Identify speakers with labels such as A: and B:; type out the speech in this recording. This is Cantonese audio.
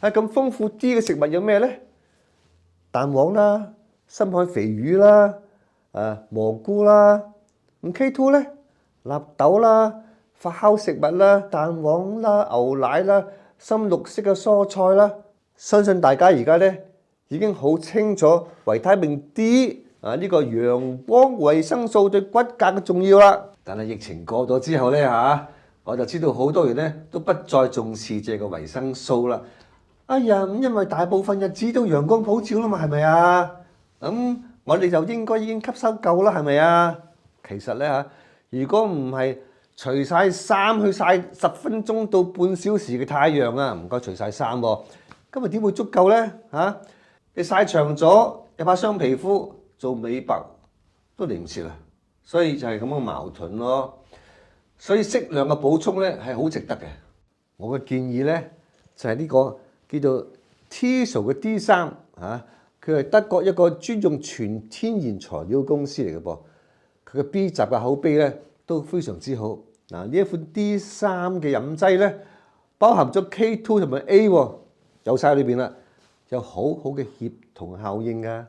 A: 咁豐富啲嘅食物有咩咧？蛋黃啦、深海肥魚啦、蘑菇啦。咁 K2 咧，納豆啦、發酵食物啦、蛋黃啦、牛奶啦、深綠色嘅蔬菜啦。相信大家而家咧已經好清楚維他命 D 呢個陽光維生素對骨骼嘅重要啦。但係疫情過咗之後咧我就知道好多人咧都不再重視這個維生素啦。哎呀，咁因為大部分日子都陽光普照啦嘛，係咪啊？咁我哋就應該已經吸收夠啦，係咪啊？其實咧如果唔係除晒衫去曬10分鐘到半小時嘅太陽啊，唔該除晒衫喎，咁咪點會足夠咧？你曬長咗又怕傷皮膚，做美白都嚟唔切啦，所以就係咁嘅矛盾咯。所以適量嘅補充咧係好值得嘅。我嘅建議咧就係呢個叫做 Teso 嘅 D3佢係德國一個專用全天然材料公司嚟嘅噃，佢嘅 B 集嘅口碑咧都非常之好。呢一款 D3嘅飲劑咧包含咗 K2 同埋 A 有晒裏邊啦，有好好嘅協同效應㗎。